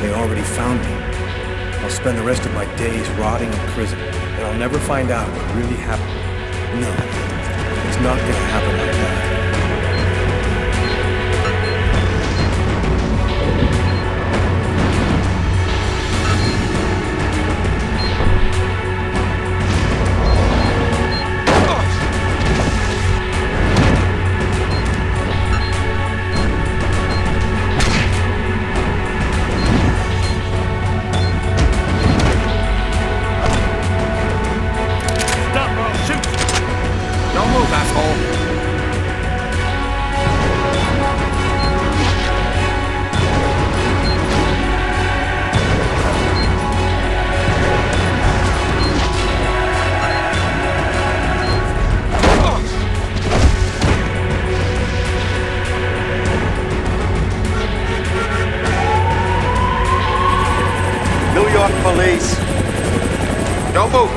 They already found me. I'll spend the rest of my days rotting in prison, and I'll never find out what really happened. No, it's not gonna happen like that. Police. Don't move.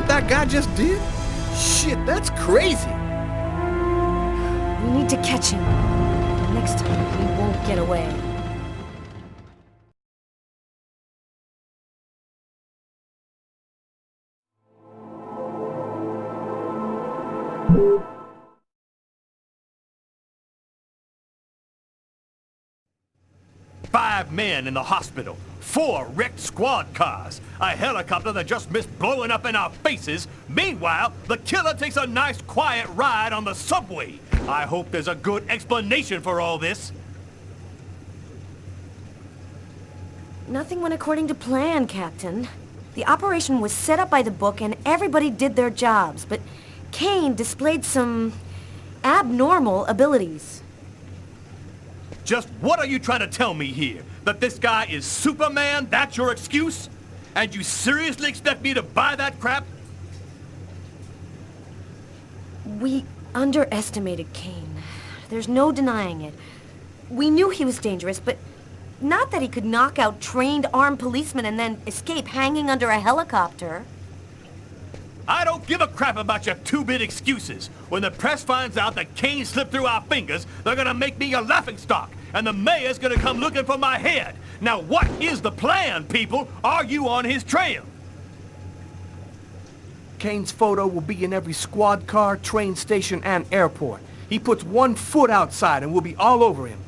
That guy just did? Shit, that's crazy. We need to catch him. Next time, he won't get away. Five men in the hospital, 4 wrecked squad cars, a helicopter that just missed blowing up in our faces. Meanwhile, the killer takes a nice quiet ride on the subway. I hope there's a good explanation for all this. Nothing went according to plan, Captain. The operation was set up by the book and everybody did their jobs, but Kane displayed some abnormal abilities. Just what are you trying to tell me here? That this guy is Superman? That's your excuse? And you seriously expect me to buy that crap? We underestimated Kane. There's no denying it. We knew he was dangerous, but not that he could knock out trained armed policemen and then escape hanging under a helicopter. I don't give a crap about your two-bit excuses. When the press finds out that Kane slipped through our fingers, they're gonna make me a laughingstock, and the mayor's gonna come looking for my head. Now what is the plan, people? Are you on his trail? Kane's photo will be in every squad car, train station, and airport. He puts 1 foot outside and we'll be all over him.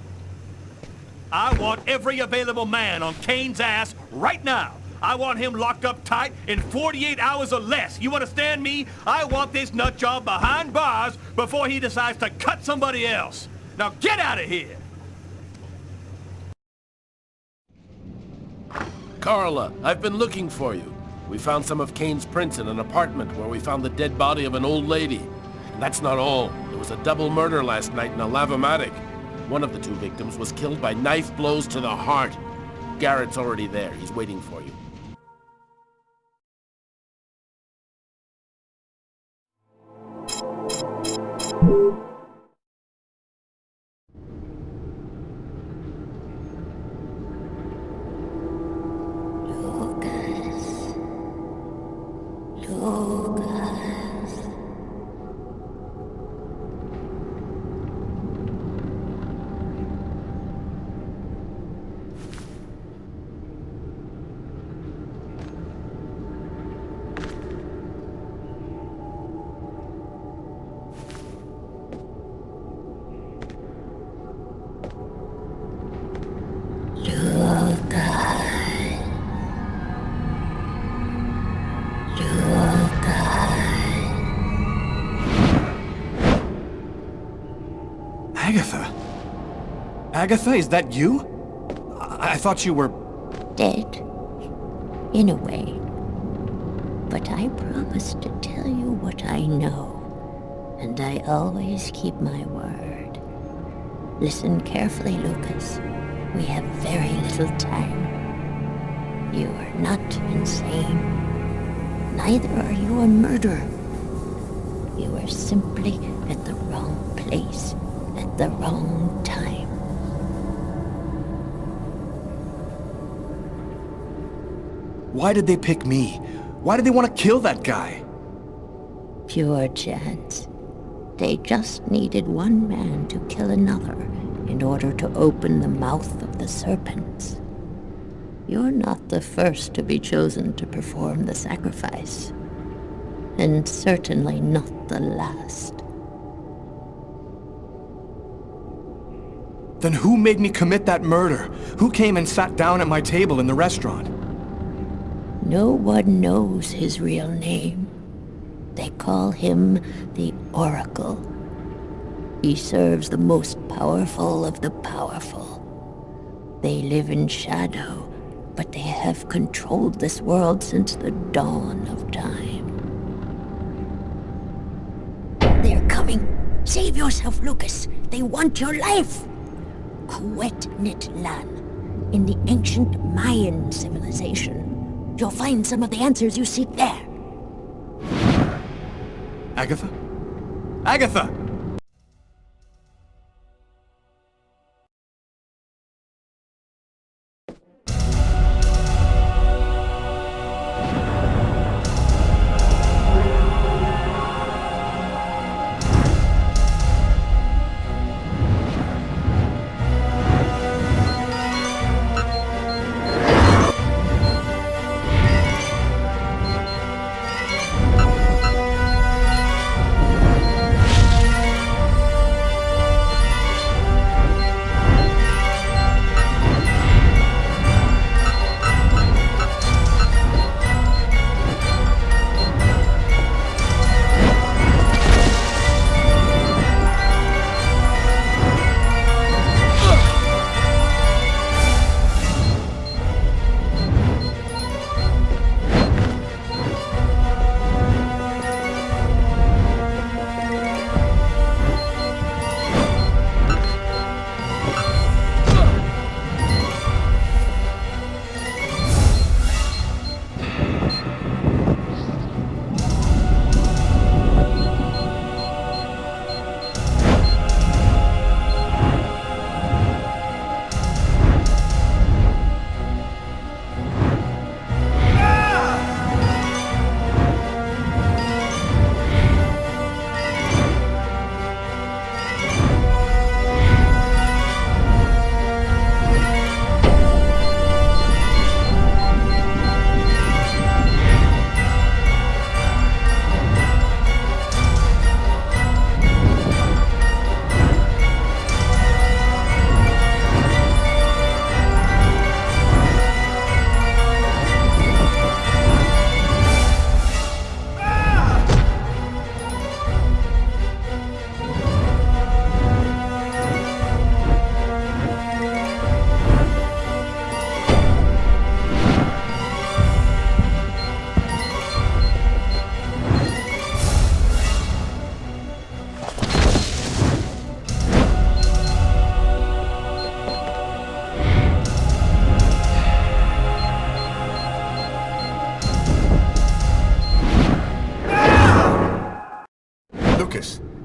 I want every available man on Kane's ass right now. I want him locked up tight in 48 hours or less. You understand me? I want this nut job behind bars before he decides to cut somebody else. Now get out of here! Carla, I've been looking for you. We found some of Kane's prints in an apartment where we found the dead body of an old lady. And that's not all. There was a double murder last night in a lavomatic. One of the 2 victims was killed by knife blows to the heart. Garrett's already there. He's waiting for you. Agatha? Agatha, is that you? I thought you were... Dead, in a way. But I promised to tell you what I know, and I always keep my word. Listen carefully, Lucas. We have very little time. You are not insane. Neither are you a murderer. You are simply at the wrong place, at the wrong time. Why did they pick me? Why did they want to kill that guy? Pure chance. They just needed one man to kill another in order to open the mouth of the serpents. You're not the first to be chosen to perform the sacrifice, and certainly not the last. Then who made me commit that murder? Who came and sat down at my table in the restaurant? No one knows his real name. They call him the Oracle. He serves the most powerful of the powerful. They live in shadow, but they have controlled this world since the dawn of time. They're coming. Save yourself, Lucas. They want your life. Kuet-Nit-Lan, in the ancient Mayan civilization. You'll find some of the answers you seek there. Agatha? Agatha!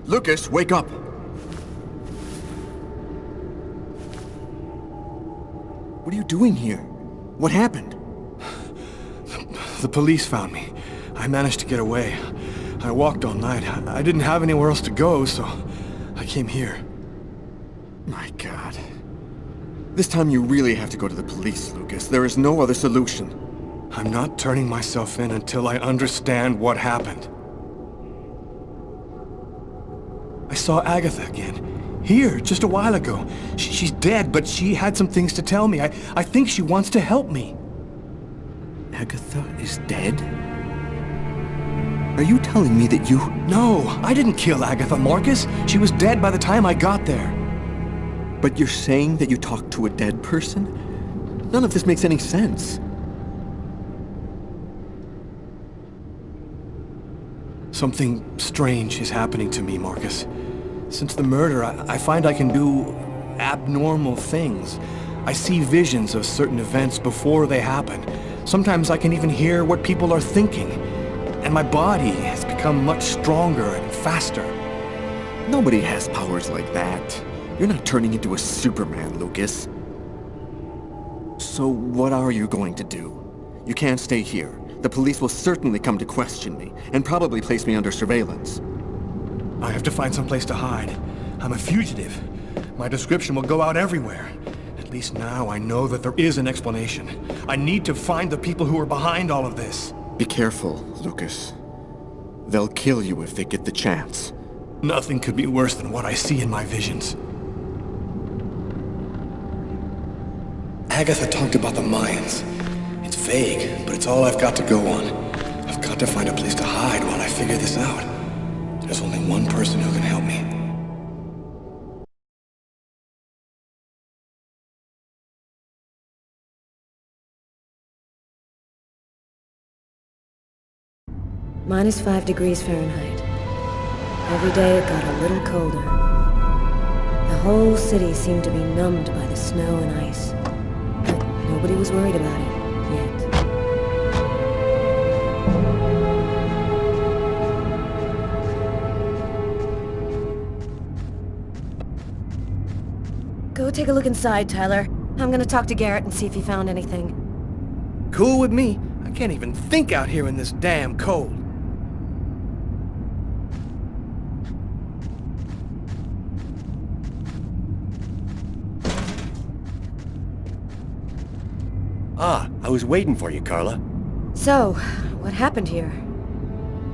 Lucas, wake up! What are you doing here? What happened? The police found me. I managed to get away. I walked all night. I didn't have anywhere else to go, so I came here. My God. This time you really have to go to the police, Lucas. There is no other solution. I'm not turning myself in until I understand what happened. I saw Agatha again. Here, just a while ago. She's dead, but she had some things to tell me. I think she wants to help me. Agatha is dead? Are you telling me that you... No, I didn't kill Agatha, Marcus. She was dead by the time I got there. But you're saying that you talked to a dead person? None of this makes any sense. Something strange is happening to me, Marcus. Since the murder, I find I can do abnormal things. I see visions of certain events before they happen. Sometimes I can even hear what people are thinking. And my body has become much stronger and faster. Nobody has powers like that. You're not turning into a Superman, Lucas. So what are you going to do? You can't stay here. The police will certainly come to question me, and probably place me under surveillance. I have to find some place to hide. I'm a fugitive. My description will go out everywhere. At least now I know that there is an explanation. I need to find the people who are behind all of this. Be careful, Lucas. They'll kill you if they get the chance. Nothing could be worse than what I see in my visions. Agatha talked about the Mayans. It's vague, but it's all I've got to go on. I've got to find a place to hide while I figure this out. There's only one person who can help me. -5 degrees Fahrenheit. Every day it got a little colder. The whole city seemed to be numbed by the snow and ice. But nobody was worried about it, yet. Go take a look inside, Tyler. I'm gonna talk to Garrett and see if he found anything. Cool with me. I can't even think out here in this damn cold. Ah, I was waiting for you, Carla. So, what happened here?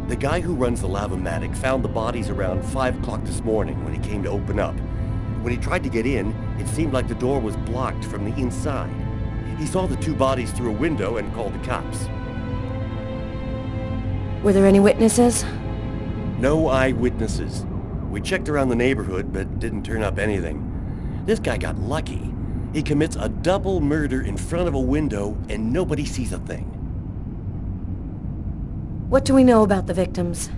The guy who runs the Lavomatic found the bodies around 5 o'clock this morning when he came to open up. When he tried to get in, it seemed like the door was blocked from the inside. He saw the 2 bodies through a window and called the cops. Were there any witnesses? No eyewitnesses. We checked around the neighborhood, but didn't turn up anything. This guy got lucky. He commits a double murder in front of a window and nobody sees a thing. What do we know about the victims?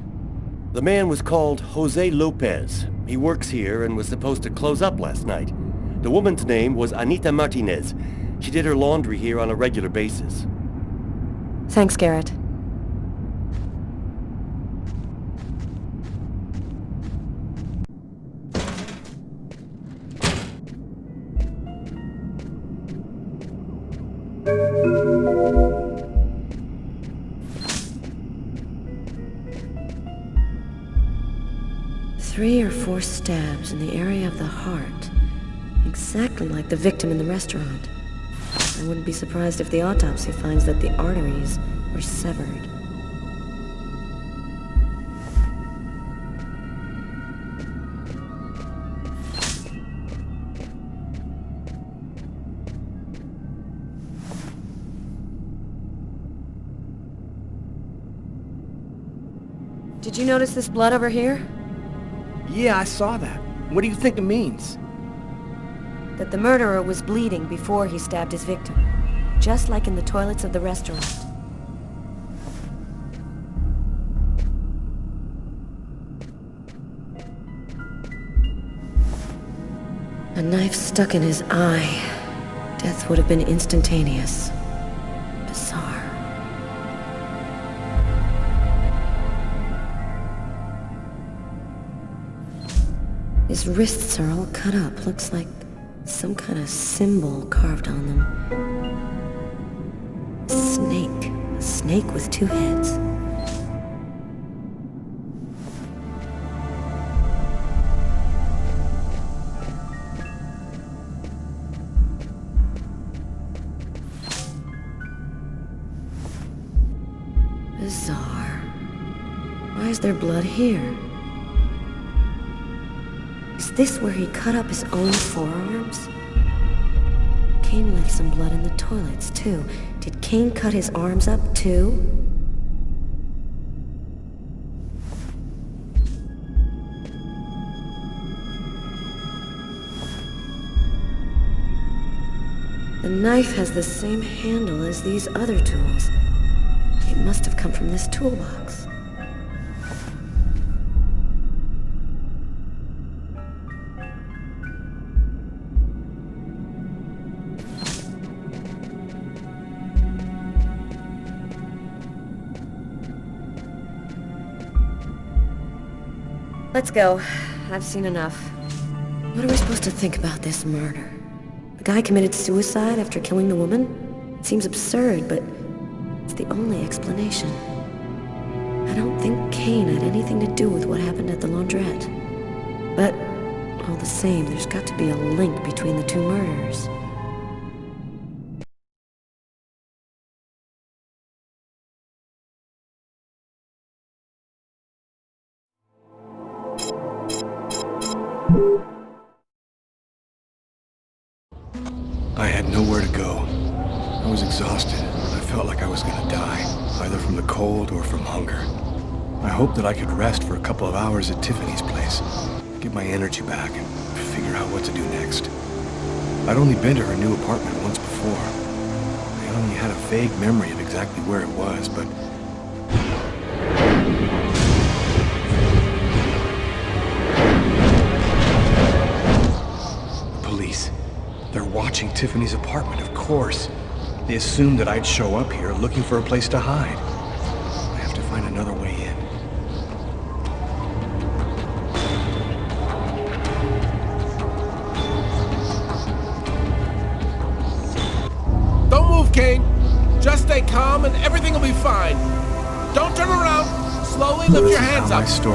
The man was called Jose Lopez. He works here and was supposed to close up last night. The woman's name was Anita Martinez. She did her laundry here on a regular basis. Thanks, Garrett. Three or 4 stabs in the area of the heart. Exactly like the victim in the restaurant. I wouldn't be surprised if the autopsy finds that the arteries were severed. Did you notice this blood over here? Yeah, I saw that. What do you think it means? That the murderer was bleeding before he stabbed his victim. Just like in the toilets of the restaurant. A knife stuck in his eye. Death would have been instantaneous. Bizarre. His wrists are all cut up. Looks like some kind of symbol carved on them. A snake. A snake with 2 heads. Bizarre. Why is there blood here? Is this where he cut up his own forearms? Kane left some blood in the toilets, too. Did Kane cut his arms up, too? The knife has the same handle as these other tools. It must have come from this toolbox. Let's go. I've seen enough. What are we supposed to think about this murder? The guy committed suicide after killing the woman? It seems absurd, but it's the only explanation. I don't think Kane had anything to do with what happened at the laundrette. But, all the same, there's got to be a link between the two murders. I had nowhere to go. I was exhausted. I felt like I was gonna die, either from the cold or from hunger. I hoped that I could rest for a couple of hours at Tiffany's place, get my energy back, and figure out what to do next. I'd only been to her new apartment once before. I only had a vague memory of exactly where it was, but... Police. They're watching Tiffany's apartment, of course. They assumed that I'd show up here looking for a place to hide. I have to find another way in. Don't move, Kane. Just stay calm and everything will be fine. Don't turn around. Slowly lift your hands up.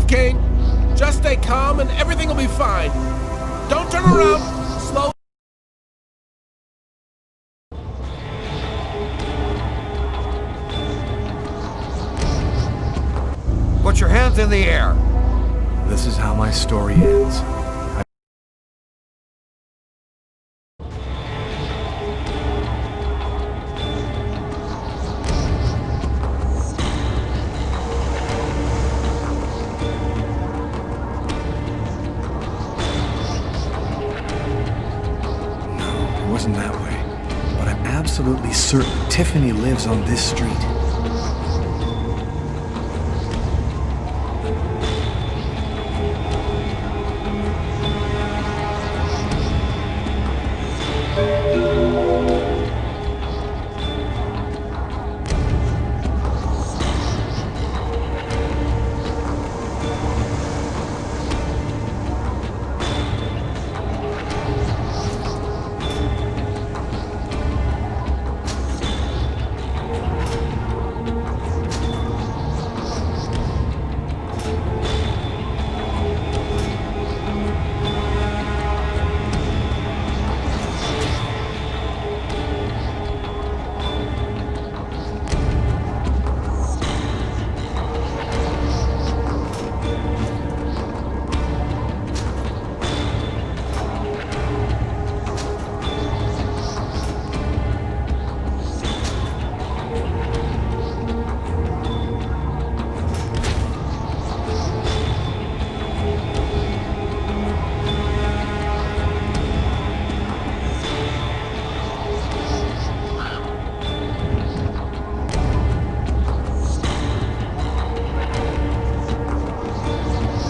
Kane. Just stay calm and everything will be fine. Don't turn around. Slow. Put your hands in the air. This is how my story ends. That way, but I'm absolutely certain Tiffany lives on this street.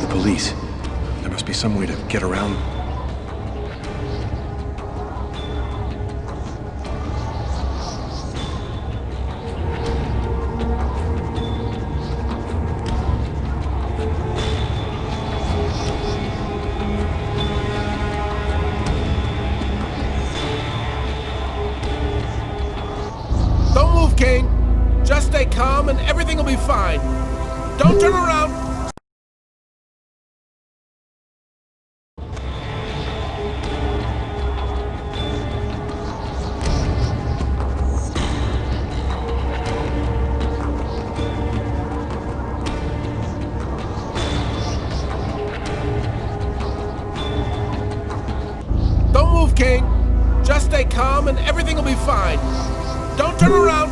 Police. be some way to get around. Don't move, Kane. Just stay calm and everything will be fine. Don't turn around. Don't move, Kane. Just stay calm and everything will be fine. Don't turn around.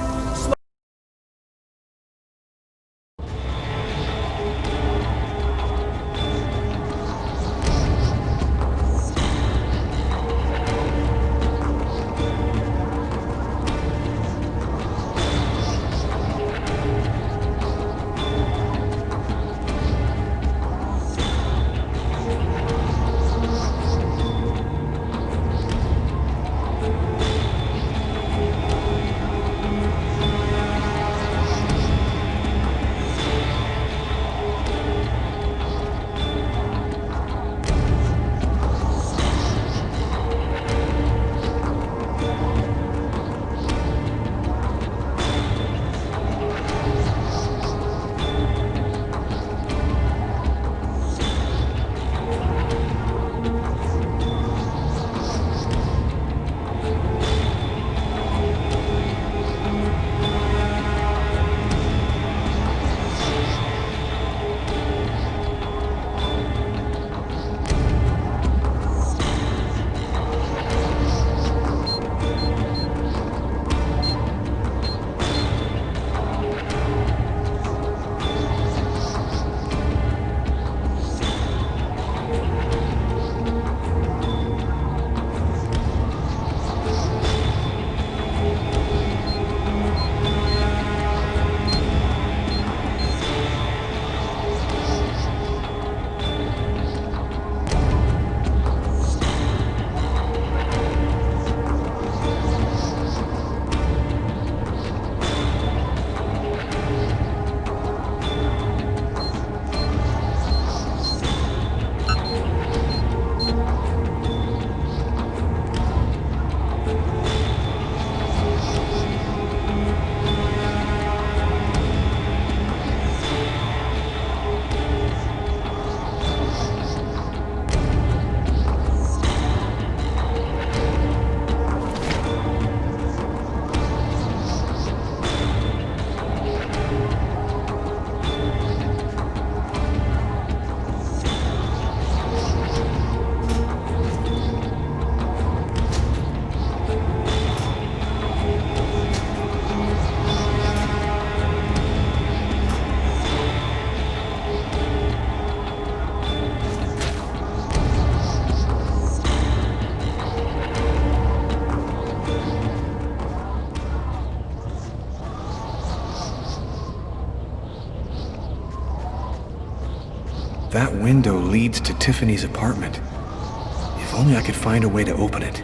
That window leads to Tiffany's apartment. If only I could find a way to open it.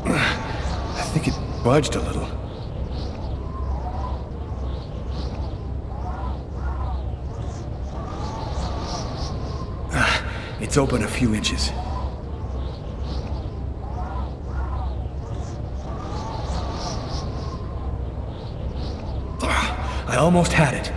I think it budged a little. It's open a few inches. I almost had it.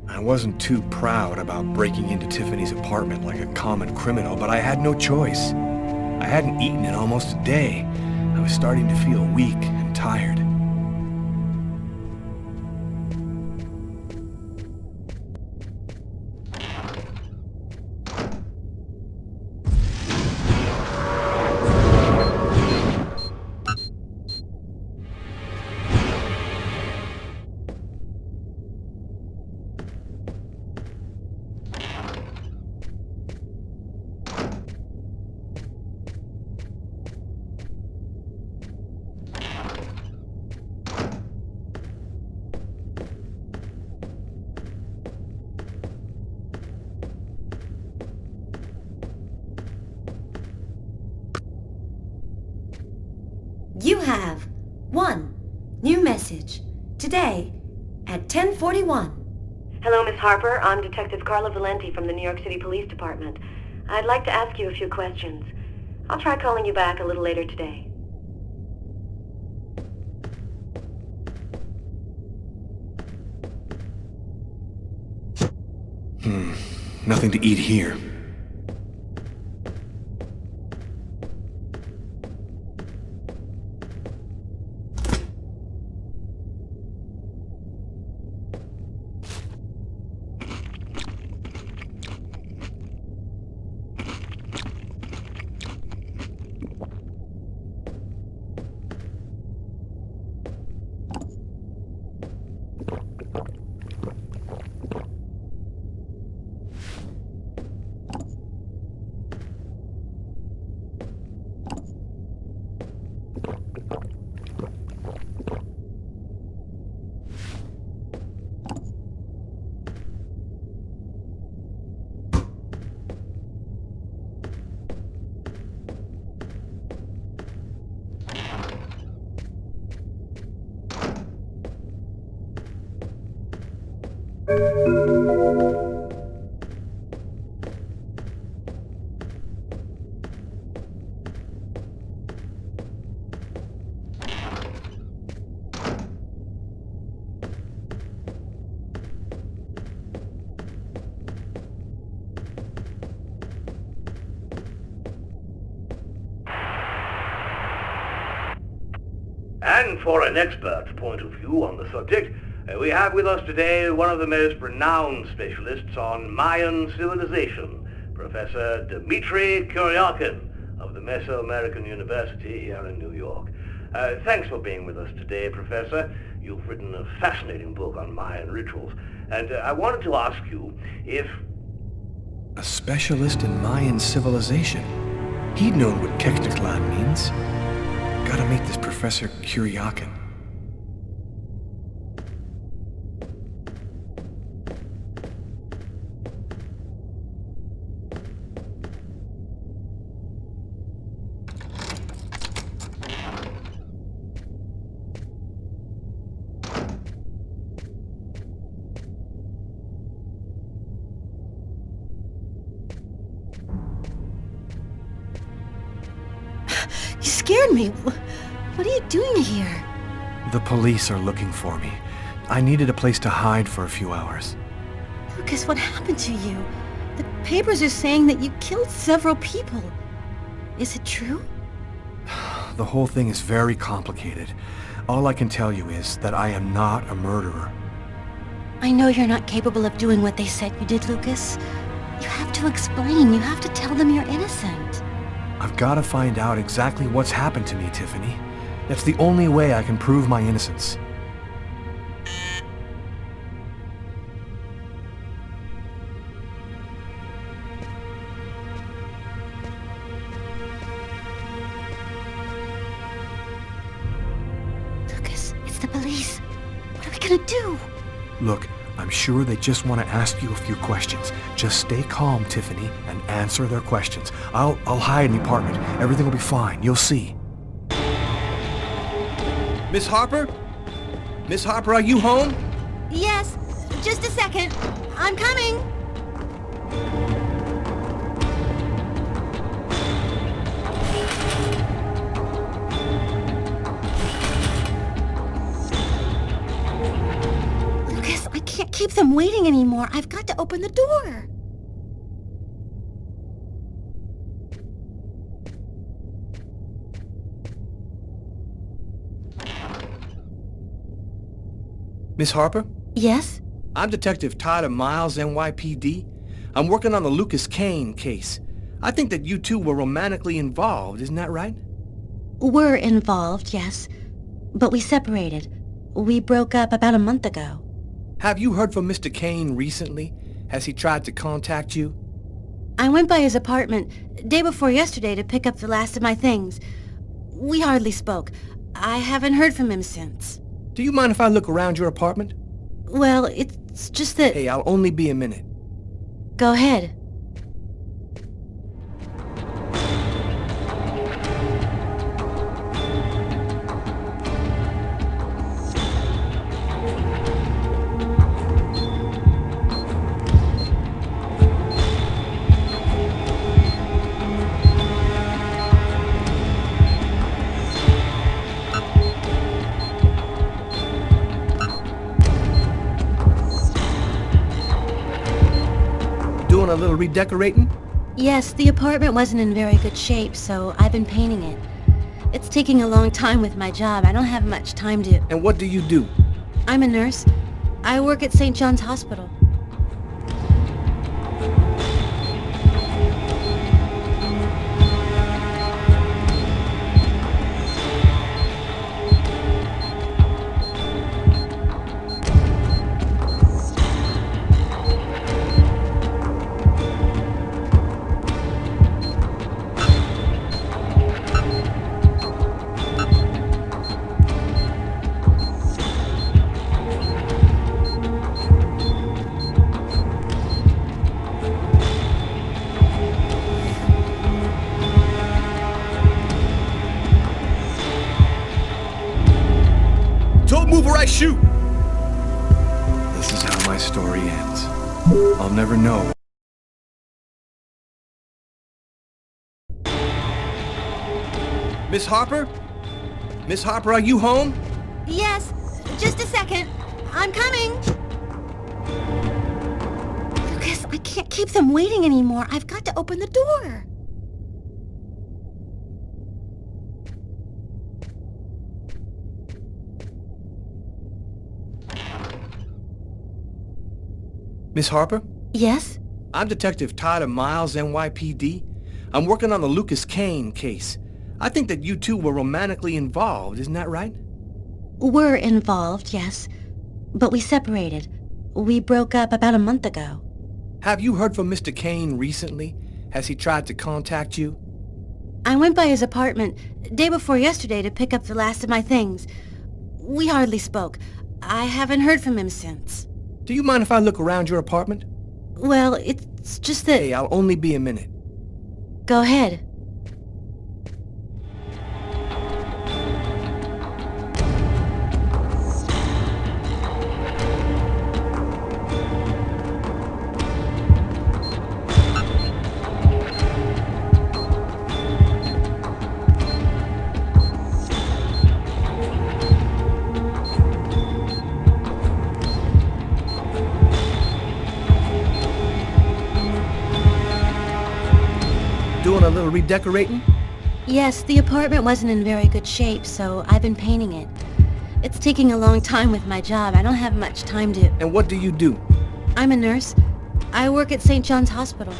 I wasn't too proud about breaking into Tiffany's apartment like a common criminal, but I had no choice. I hadn't eaten in almost a day. I was starting to feel weak and tired. have 1 new message today at 10:41. Hello, Miss Harper. I'm Detective Carla Valenti from the New York City Police Department. I'd like to ask you a few questions. I'll try calling you back a little later today. Nothing to eat here. And for an expert's point of view on the subject, we have with us today one of the most renowned specialists on Mayan civilization, Professor Dmitry Kuryakin of the Mesoamerican University here in New York. Thanks for being with us today, Professor. You've written a fascinating book on Mayan rituals, and I wanted to ask you if... A specialist in Mayan civilization. He'd known what Kekteklan means. Gotta meet this Professor Kuryakin. You scared me. What are you doing here? The police are looking for me. I needed a place to hide for a few hours. Lucas, what happened to you? The papers are saying that you killed several people. Is it true? The whole thing is very complicated. All I can tell you is that I am not a murderer. I know you're not capable of doing what they said you did, Lucas. You have to explain. You have to tell them you're innocent. I've got to find out exactly what's happened to me, Tiffany. That's the only way I can prove my innocence. Lucas, it's the police. What are we gonna do? Look, I'm sure they just want to ask you a few questions. Just stay calm, Tiffany, and answer their questions. I'll hide in the apartment. Everything will be fine. You'll see. Miss Harper? Miss Harper, are you home? Yes, just a second. I'm coming. Lucas, I can't keep them waiting anymore. I've got to open the door. Miss Harper? Yes? I'm Detective Tyler Miles, NYPD. I'm working on the Lucas Kane case. I think that you two were romantically involved, isn't that right? We're involved, yes. But we separated. We broke up about a month ago. Have you heard from Mr. Kane recently? Has he tried to contact you? I went by his apartment day before yesterday to pick up the last of my things. We hardly spoke. I haven't heard from him since. Do you mind if I look around your apartment? Well, it's just that... Hey, I'll only be a minute. Go ahead. Doing a little redecorating? Yes, the apartment wasn't in very good shape, so I've been painting it. It's taking a long time with my job. I don't have much time to... And what do you do? I'm a nurse. I work at St. John's Hospital. Don't move or I shoot! This is how my story ends. I'll never know. Miss Harper? Miss Harper, are you home? Yes, just a second. I'm coming. Lucas, I can't keep them waiting anymore. I've got to open the door. Miss Harper? Yes? I'm Detective Tyler Miles, NYPD. I'm working on the Lucas Kane case. I think that you two were romantically involved, isn't that right? We're involved, yes. But we separated. We broke up about a month ago. Have you heard from Mr. Kane recently? Has he tried to contact you? I went by his apartment day before yesterday to pick up the last of my things. We hardly spoke. I haven't heard from him since. Do you mind if I look around your apartment? Well, it's just that... Hey, I'll only be a minute. Go ahead. Doing a little redecorating? Yes, the apartment wasn't in very good shape, so I've been painting it. It's taking a long time with my job. I don't have much time to... And what do you do? I'm a nurse. I work at St. John's Hospital.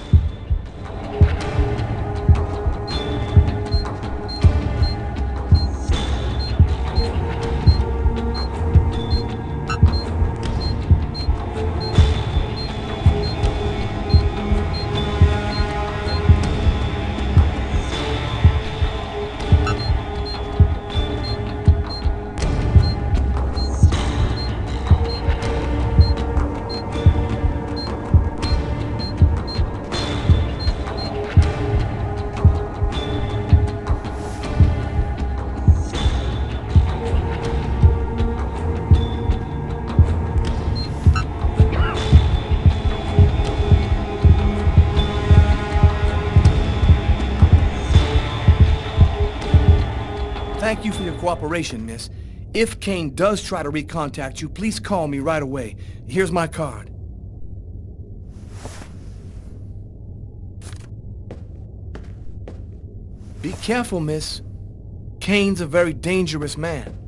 Thank you for your cooperation, miss. If Kane does try to recontact you, please call me right away. Here's my card. Be careful, miss. Kane's a very dangerous man.